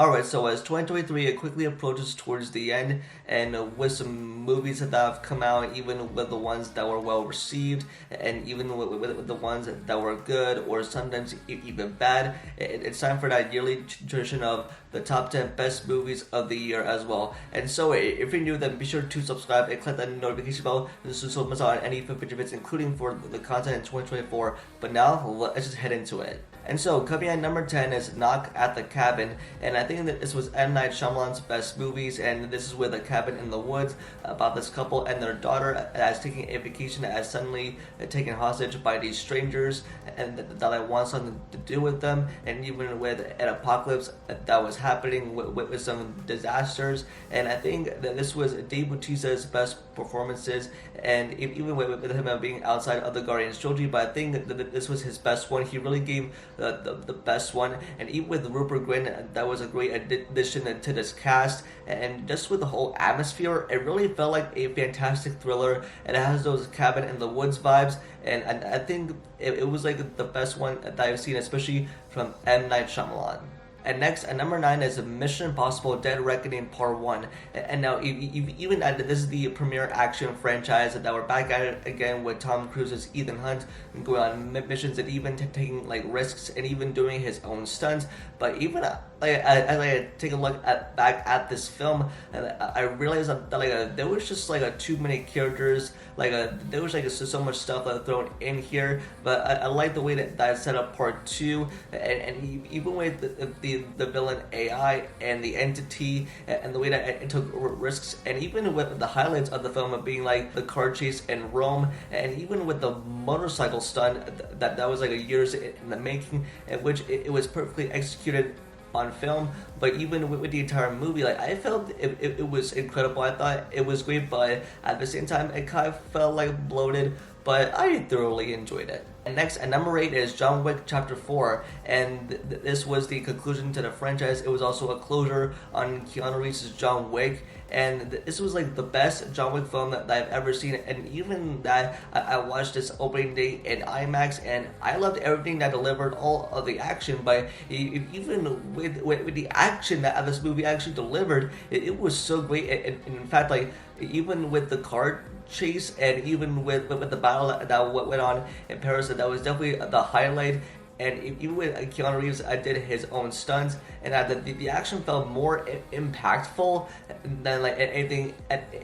Alright, so as 2023 it quickly approaches towards the end, and with some movies that have come out, even with the ones that were well received, and even with the ones that were good, or sometimes even bad, it's time for that yearly tradition of the top 10 best movies of the year as well. And so if you're new, then be sure to subscribe and click that notification bell so you don't miss out on any future videos, including for the content in 2024. But now, let's just head into it. And so, coming at number 10 is Knock at the Cabin, and I think that this was M. Night Shyamalan's best movies, and this is with a cabin in the woods about this couple and their daughter as taking a vacation as suddenly taken hostage by these strangers, and that want something to do with them, and even with an apocalypse that was happening with some disasters. And I think that this was Dave Bautista's best performances, and even with him being outside of the Guardians trilogy, but I think that this was his best one. He really gave the best one, and even with Rupert Grint, that was a great addition to this cast, and just with the whole atmosphere, it really felt like a fantastic thriller, and it has those cabin in the woods vibes, and I think it was like the best one that I've seen, especially from M. Night Shyamalan. And next, at number 9 is Mission Impossible Dead Reckoning Part 1. And now, even this is the premier action franchise that we're back at it again with Tom Cruise's Ethan Hunt going on missions and even taking like risks and even doing his own stunts. But even as I take a look back at this film, I realized that there was just too many characters. There was so much stuff thrown in here. But I like the way that I set up Part 2, and even with the villain AI and the entity and the way that it took risks, and even with the highlights of the film of being like the car chase in Rome, and even with the motorcycle stunt that was like a years in the making, in which it was perfectly executed on film. But even with the entire movie, I felt it was incredible. I thought it was great, but at the same time it kind of felt like bloated, but I thoroughly enjoyed it. And next, at number 8 is John Wick Chapter 4, and this was the conclusion to the franchise. It was also a closure on Keanu Reeves' John Wick, and this was like the best John Wick film that I've ever seen. And even that, I watched this opening day in IMAX, and I loved everything that delivered, all of the action. But even with the action that this movie actually delivered, it was so great. And in fact, even with the car chase, and even with the battle that went on in Paris, that was definitely the highlight. And even with Keanu Reeves, I did his own stunts, and the action felt more impactful than anything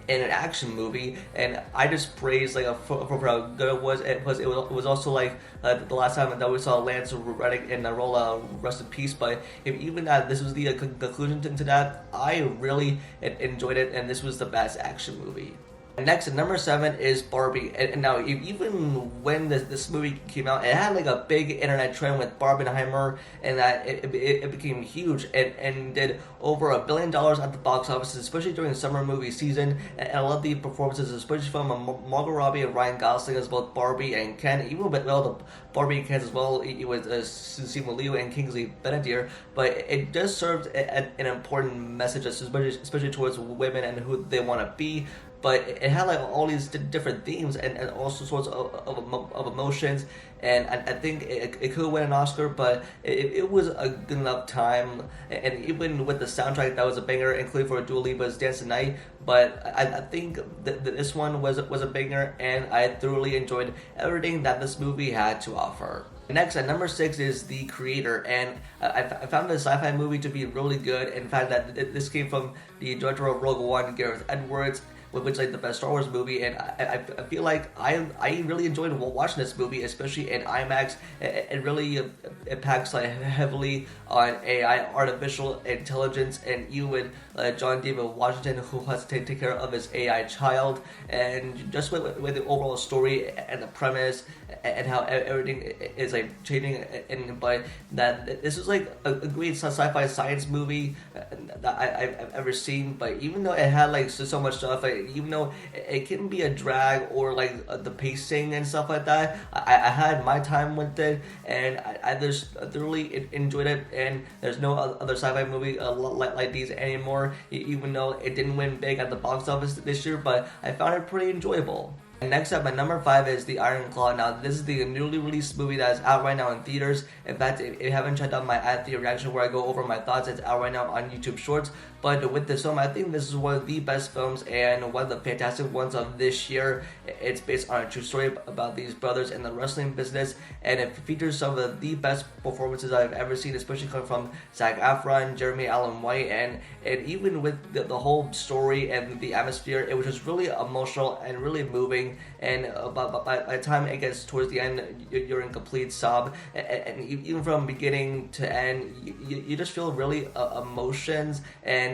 in an action movie. And I just praised for how good it was. It was also the last time that we saw Lance Reddick in Rolla, rest in peace. But even that, this was the conclusion to that. I really enjoyed it, and this was the best action movie. Next, at number 7 is Barbie. And now, even when this movie came out, it had a big internet trend with Barbenheimer, and that it became huge and did over $1 billion at the box office, especially during the summer movie season. And I love the performances, especially from Margot Robbie and Ryan Gosling as both Barbie and Ken. Even with the Barbie and Ken as well, with Simu Liu and Kingsley Benadir. But it just served an important message, especially towards women and who they want to be. But it had all these different themes and all sorts of emotions, and I think it could win an Oscar, but it was a good enough time. And even with the soundtrack, that was a banger, including for Dua Lipa's Dance the Night. But I think that this one was a banger, and I thoroughly enjoyed everything that this movie had to offer. Next, at number 6 is The Creator, and I found the sci-fi movie to be really good. In fact, that this came from the director of Rogue One, Gareth Edwards, which is the best Star Wars movie, and I feel like I really enjoyed watching this movie, especially in IMAX. It really impacts heavily on AI, artificial intelligence, and you with John David Washington, who has to take care of his AI child, and just with the overall story and the premise and how everything is changing. And but that this was a great sci-fi science movie that I've ever seen. But even though it had so much stuff, even though it can be a drag or the pacing and stuff like that, I had my time with it, and I just thoroughly enjoyed it. And there's no other sci-fi movie like these anymore, even though it didn't win big at the box office this year, but I found it pretty enjoyable. And next up, at number 5 is The Iron Claw. Now, this is the newly released movie that is out right now in theaters. In fact, if you haven't checked out my at-theater reaction where I go over my thoughts, it's out right now on YouTube Shorts. But with this film, I think this is one of the best films and one of the fantastic ones of this year. It's based on a true story about these brothers in the wrestling business, and it features some of the best performances I've ever seen, especially coming from Zac Efron, Jeremy Allen White, and even with the whole story and the atmosphere, it was just really emotional and really moving. And by the time it gets towards the end, you're in complete sob, and even from beginning to end, you just feel really emotions, and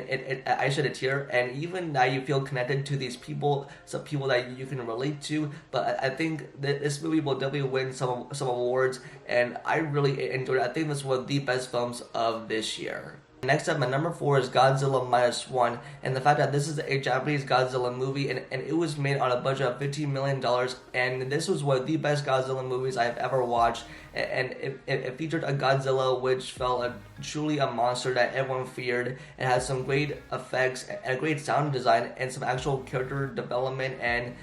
I shed a tear. And even now, you feel connected to these people, some people that you can relate to. But I think that this movie will definitely win some awards, and I really enjoyed it. I think this was one of the best films of this year. Next up, at number 4 is Godzilla Minus One, and the fact that this is a Japanese Godzilla movie, and it was made on a budget of $15 million, and this was one of the best Godzilla movies I've ever watched, and it featured a Godzilla which felt truly a monster that everyone feared. It has some great effects, and a great sound design, and some actual character development, and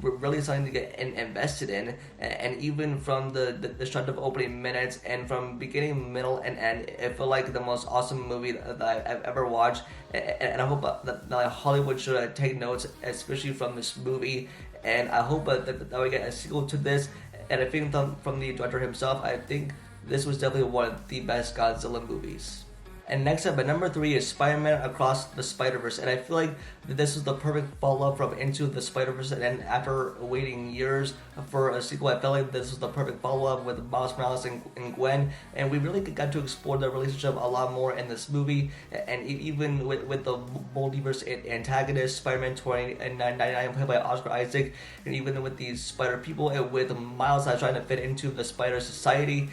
really something to get invested in. And even from the start of opening minutes, and from beginning, middle, and end, it felt like the most awesome movie that I've ever watched. And I hope that Hollywood should take notes, especially from this movie. And I hope that we get a sequel to this. And I think from the director himself, I think this was definitely one of the best Godzilla movies. And next up, at number 3 is Spider-Man Across the Spider-Verse, and I feel like this is the perfect follow-up from Into the Spider-Verse, and after waiting years for a sequel, I felt like this was the perfect follow-up with Miles Morales and Gwen, and we really got to explore the relationship a lot more in this movie. And even with the multiverse antagonist, Spider-Man 2099, played by Oscar Isaac, and even with these spider people, and with Miles trying to fit into the spider society,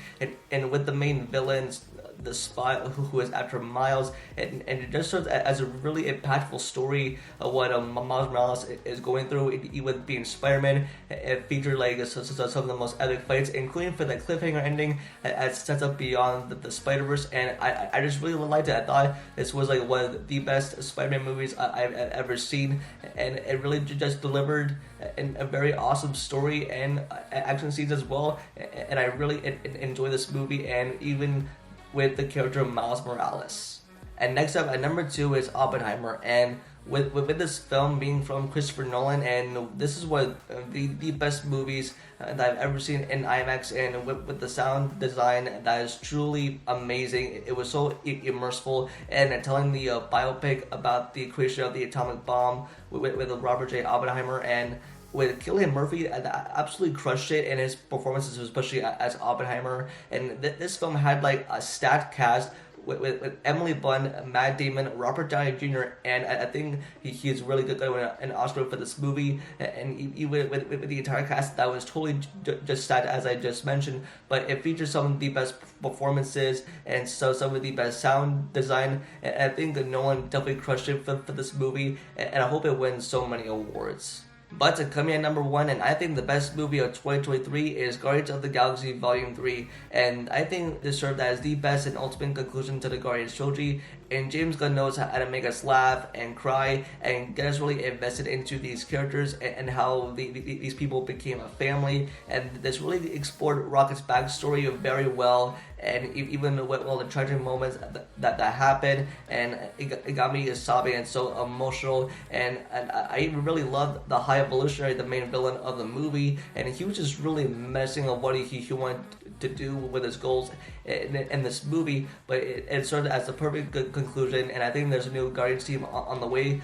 and with the main villains, the spy who is after Miles, and it just serves as a really impactful story of what Miles Morales is going through. Even being Spider-Man, it featured like some of the most epic fights, including for the cliffhanger ending as sets up Beyond the Spider-Verse, and I just really liked it. I thought this was like one of the best Spider-Man movies I've ever seen, and it really just delivered a very awesome story and action scenes as well, and I really enjoy this movie, and even with the character of Miles Morales. And next up, at number 2 is Oppenheimer, and with this film being from Christopher Nolan, and this is one of the best movies that I've ever seen in IMAX, and with the sound design that is truly amazing. It was so immersive, and telling the biopic about the creation of the atomic bomb with Robert J. Oppenheimer, and with Cillian Murphy, absolutely crushed it in his performances, especially as Oppenheimer. And this film had like a stacked cast with Emily Blunt, Matt Damon, Robert Downey Jr., and I think he's really good to win an Oscar for this movie. And even with the entire cast, that was totally just stacked, as I just mentioned. But it features some of the best performances, and so some of the best sound design. And I think that Nolan definitely crushed it for this movie, and I hope it wins so many awards. But coming in at number 1, and I think the best movie of 2023 is Guardians of the Galaxy Volume 3. And I think this served as the best and ultimate conclusion to the Guardians trilogy. And James Gunn knows how to make us laugh and cry and get us really invested into these characters and how these people became a family. And this really explored Rocket's backstory very well, and even with all the tragic moments that happened, and it got me sobbing and so emotional. And I even really loved the High Evolutionary, the main villain of the movie, and he was just really messing up what he wanted to do with his goals in this movie. But it served as the perfect good conclusion, and I think there's a new Guardians team on the way.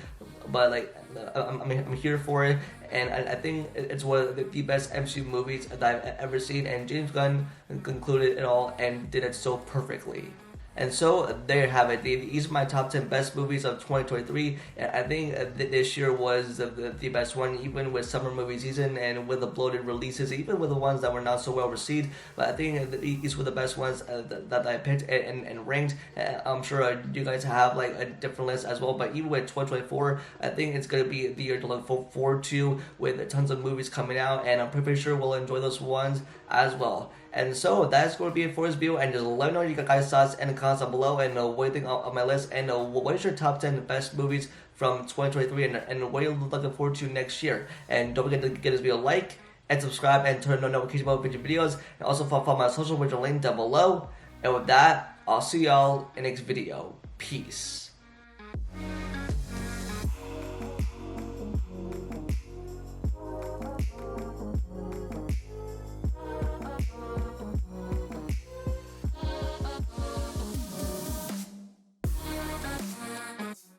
But like, I'm here for it, and I think it's one of the best MCU movies that I've ever seen, and James Gunn concluded it all and did it so perfectly. And so there you have it. These are my top 10 best movies of 2023. And I think this year was the best one, even with summer movie season and with the bloated releases, even with the ones that were not so well received. But I think these were the best ones that I picked and ranked. I'm sure you guys have like a different list as well. But even with 2024, I think it's going to be the year to look forward to, with tons of movies coming out. And I'm pretty sure we'll enjoy those ones as well. And so that's going to be it for this video. And just let me know your guys' thoughts and comments down below, and what you think of my list, and what is your top 10 best movies from 2023, and what are you looking forward to next year. And don't forget to give this video a like and subscribe and turn on notifications about future videos, and also follow my social, which are linked down below. And with that, I'll see y'all in the next video. Peace.